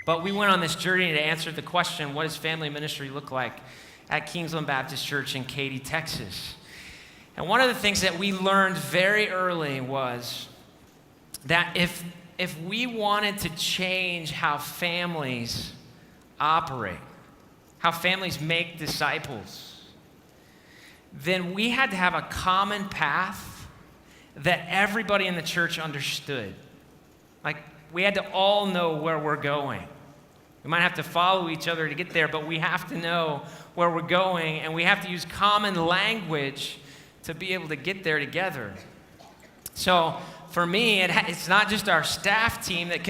But we went on this journey to answer the question, what does family ministry look like at Kingsland Baptist Church in Katy, Texas? And one of the things that we learned very early was that if we wanted to change how families operate, how families make disciples, then we had to have a common path that everybody in the church understood. Like, we had to all know where we're going. We might have to follow each other to get there, but we have to know where we're going, and we have to use common language to be able to get there together. So for me, it's not just our staff team that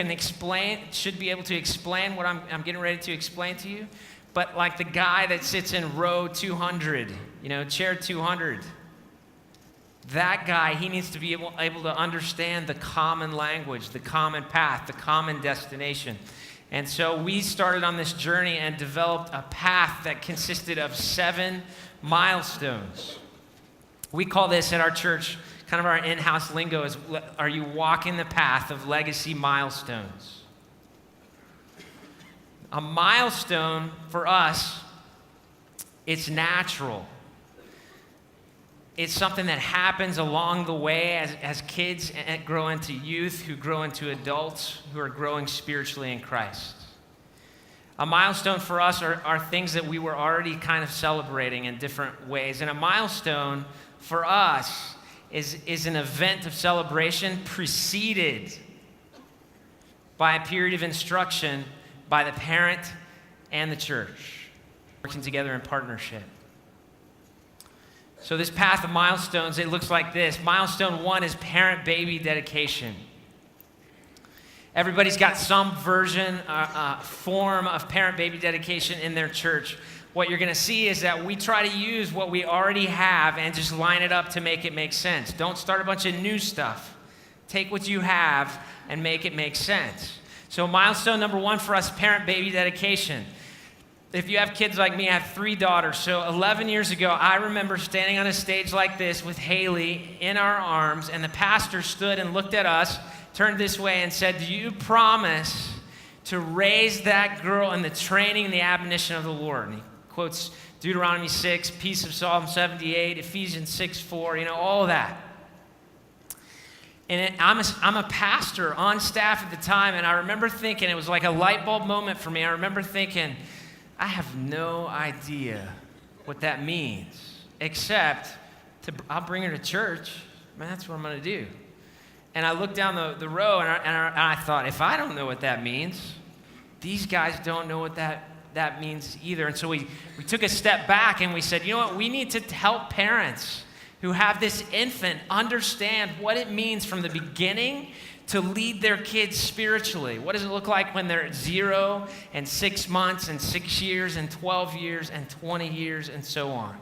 should be able to explain what I'm getting ready to explain to you, but like the guy that sits in row 200, chair 200. That guy, he needs to be able to understand the common language, the common path, the common destination. And so we started on this journey and developed a path that consisted of 7 milestones. We call this at our church, kind of our in-house lingo, is, are you walking the path of legacy milestones? A milestone for us, it's natural. It's something that happens along the way as kids grow into youth, who grow into adults, who are growing spiritually in Christ. A milestone for us are things that we were already kind of celebrating in different ways. And a milestone for us is an event of celebration preceded by a period of instruction by the parent and the church, working together in partnership. So this path of milestones, it looks like this. Milestone 1 is parent-baby dedication. Everybody's got some version, form of parent-baby dedication in their church. What you're going to see is that we try to use what we already have and just line it up to make it make sense. Don't start a bunch of new stuff. Take what you have and make it make sense. So milestone number 1 for us, parent-baby dedication. If you have kids like me, I have 3 daughters. So 11 years ago, I remember standing on a stage like this with Haley in our arms, and the pastor stood and looked at us, turned this way and said, "Do you promise to raise that girl in the training and the admonition of the Lord?" And he quotes Deuteronomy 6, piece of Psalm 78, Ephesians 6:4, all of that. And I'm a pastor on staff at the time, and I remember thinking, it was like a light bulb moment for me. I remember thinking, I have no idea what that means, except I'll bring her to church. Man, that's what I'm going to do. And I looked down the row, and I thought, if I don't know what that means, these guys don't know what that means either. And so we took a step back, and we said, you know what? We need to help parents who have this infant understand what it means from the beginning to lead their kids spiritually. What does it look like when they're at 0 and 6 months and 6 years and 12 years and 20 years and so on?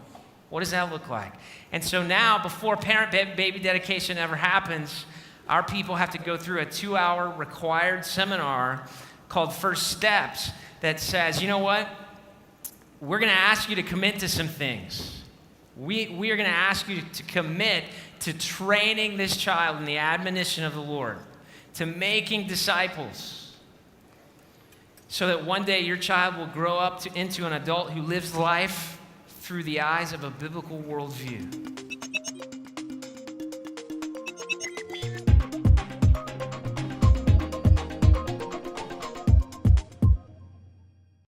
What does that look like? And so now, before parent-baby dedication ever happens, our people have to go through a 2-hour required seminar called First Steps that says, you know what? We're going to ask you to commit to some things. We are going to ask you to commit to training this child in the admonition of the Lord, to making disciples, so that one day your child will grow up into an adult who lives life through the eyes of a biblical worldview.